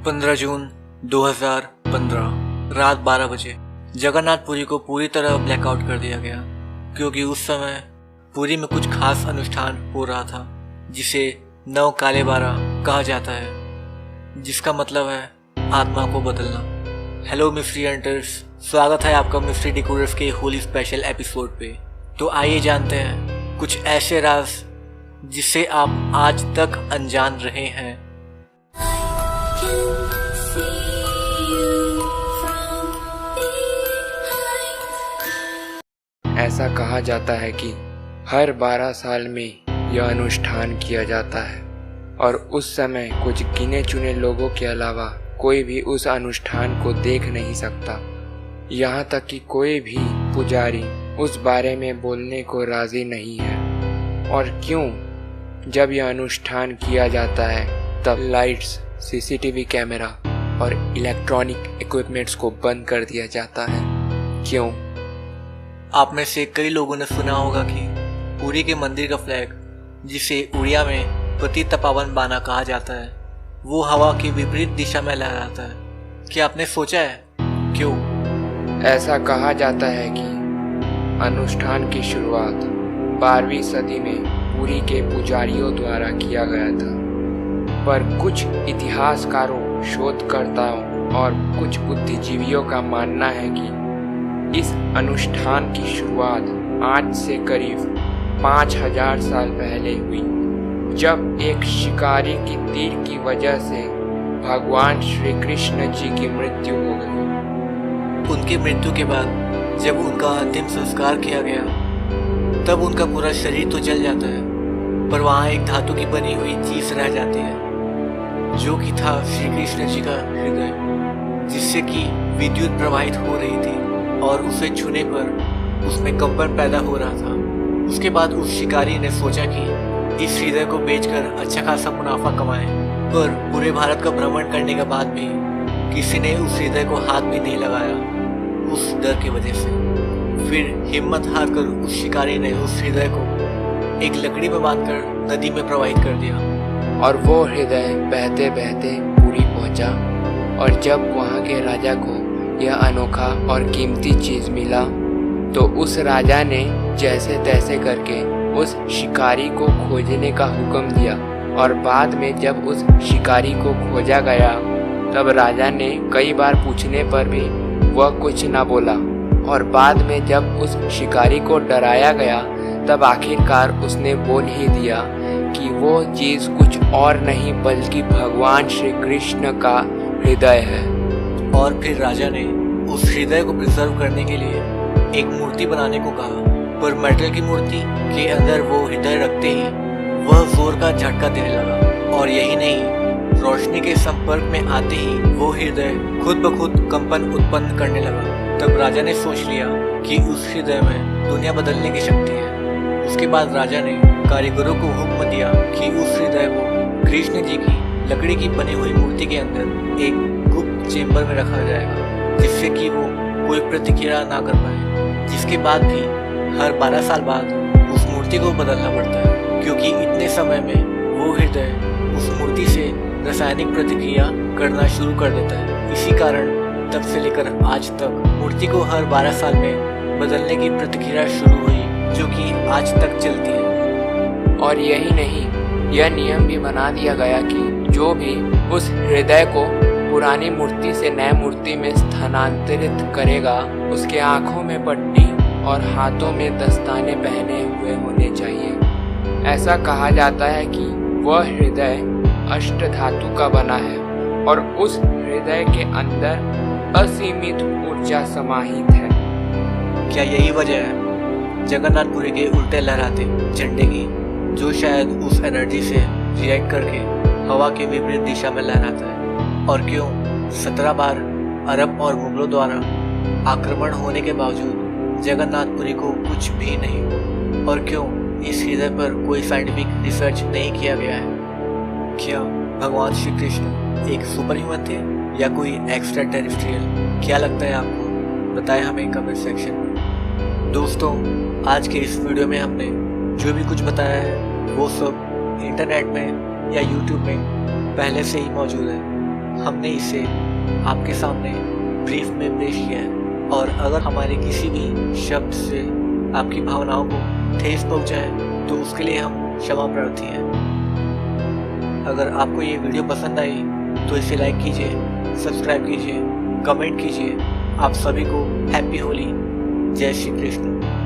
15 जून 2015 रात 12 बजे जगन्नाथपुरी को पूरी तरह ब्लैकआउट कर दिया गया, क्योंकि उस समय पुरी में कुछ खास अनुष्ठान हो रहा था जिसे नव काले बारह कहा जाता है, जिसका मतलब है आत्मा को बदलना। हेलो मिस्ट्री हंटर्स, स्वागत है आपका मिस्ट्री डिकोडर्स के होली स्पेशल एपिसोड पे। तो आइए जानते हैं कुछ ऐसे राज जिससे आप आज तक अनजान रहे हैं। ऐसा कहा जाता है कि हर 12 साल में यह अनुष्ठान किया जाता है और उस समय कुछ गिने चुने लोगों के अलावा कोई भी उस अनुष्ठान को देख नहीं सकता। यहाँ तक कि कोई भी पुजारी उस बारे में बोलने को राजी नहीं है। और क्यों? जब यह अनुष्ठान किया जाता है तब लाइट्स, सीसीटीवी कैमरा और इलेक्ट्रॉनिक इक्विपमेंट्स को बंद कर दिया जाता है। क्यों? आप में से कई लोगों ने सुना होगा कि पुरी के मंदिर का फ्लैग, जिसे उड़िया में पतितपावन बाना कहा जाता है, वो हवा की विपरीत दिशा में लहराता है। क्या आपने सोचा है क्यों? ऐसा कहा जाता है कि अनुष्ठान की शुरुआत 12वीं सदी में पुरी के पुजारियों द्वारा किया गया था, पर कुछ इतिहासकारों, शोधकर्ताओं और कुछ बुद्धिजीवियों का मानना है कि इस अनुष्ठान की शुरुआत आज से करीब 5000 साल पहले हुई, जब एक शिकारी की तीर की वजह से भगवान श्री कृष्ण जी की मृत्यु हो गई। उनकी मृत्यु के बाद जब उनका अंतिम संस्कार किया गया तब उनका पूरा शरीर तो जल जाता है, पर वहाँ एक धातु की बनी हुई चीज रह जाती है, जो कि था श्री कृष्ण जी का हृदय, जिससे कि विद्युत प्रवाहित हो रही थी और उसे छूने पर उसमें कंपन पैदा हो रहा था। उसके बाद उस शिकारी ने सोचा कि इस हृदय को बेचकर अच्छा खासा मुनाफा कमाए, पर पूरे भारत का भ्रमण करने के बाद भी किसी ने उस हृदय को हाथ भी नहीं लगाया, उस डर की वजह से। फिर हिम्मत हारकर उस शिकारी ने उस हृदय को एक लकड़ी में बांधकर नदी में प्रवाहित कर दिया और वो हृदय बहते बहते पुरी पहुंचा। और जब वहाँ के राजा को यह अनोखा और कीमती चीज मिला तो उस राजा ने जैसे तैसे करके उस शिकारी को खोजने का हुक्म दिया। और बाद में जब उस शिकारी को खोजा गया तब राजा ने कई बार पूछने पर भी वह कुछ न बोला, और बाद में जब उस शिकारी को डराया गया तब आखिरकार उसने बोल ही दिया कि वो चीज कुछ और नहीं बल्कि भगवान श्री कृष्ण का हृदय है। और फिर राजा ने उस हृदय को प्रिजर्व करने के लिए एक मूर्ति बनाने को कहा, पर मेटल की मूर्ति के अंदर वो हृदय रखते ही वह जोर का झटका देने लगा। और यही नहीं, रोशनी के संपर्क में आते ही वो हृदय खुद ब खुद कंपन उत्पन्न करने लगा। तब राजा ने सोच लिया कि उस हृदय में दुनिया बदलने की शक्ति है। उसके बाद राजा ने कारीगरों को हुक्म दिया कि उस हृदय को कृष्ण जी की लकड़ी की बनी हुई मूर्ति के अंदर एक गुप्त चेंबर में रखा जाएगा, जिससे कि वो कोई प्रतिक्रिया ना कर पाए। जिसके बाद भी हर 12 साल बाद उस मूर्ति को बदलना पड़ता है, क्योंकि इतने समय में वो हृदय उस मूर्ति से रासायनिक प्रतिक्रिया करना शुरू कर देता है। इसी कारण तब से लेकर आज तक मूर्ति को हर 12 साल में बदलने की प्रतिक्रिया शुरू हुई, जो कि आज तक चलती है। और यही नहीं, यह नियम भी बना दिया गया कि जो भी उस हृदय को पुरानी मूर्ति से नई मूर्ति में स्थानांतरित करेगा, उसके आंखों में पट्टी और हाथों में दस्ताने पहने हुए होने चाहिए। ऐसा कहा जाता है कि वह हृदय अष्ट धातु का बना है और उस हृदय के अंदर असीमित ऊर्जा समाहित है। क्या यही वजह है जगन्नाथपुरी के उल्टे लहराते झंडे की, जो शायद उस एनर्जी से रिएक्ट करके हवा के विपरीत दिशा में लहराता है? और क्यों 17 बार अरब और मुगलों द्वारा आक्रमण होने के बावजूद जगन्नाथपुरी को कुछ भी नहीं हुआ? और क्यों इस हृदय पर कोई साइंटिफिक रिसर्च नहीं किया गया है? क्या भगवान श्री कृष्ण एक सुपर ह्यूमन थे या कोई एक्स्ट्रा टेरेस्ट्रियल? क्या लगता है आपको? बताएं हमें कमेंट सेक्शन में। दोस्तों, आज के इस वीडियो में हमने जो भी कुछ बताया है वो सब इंटरनेट में या यूट्यूब में पहले से ही मौजूद है। हमने इसे आपके सामने ब्रीफ में पेश किया है, और अगर हमारे किसी भी शब्द से आपकी भावनाओं को ठेस पहुंचाए तो उसके लिए हम क्षमा प्रार्थी हैं। अगर आपको ये वीडियो पसंद आई तो इसे लाइक कीजिए, सब्सक्राइब कीजिए, कमेंट कीजिए। आप सभी को हैप्पी होली। जय श्री कृष्ण।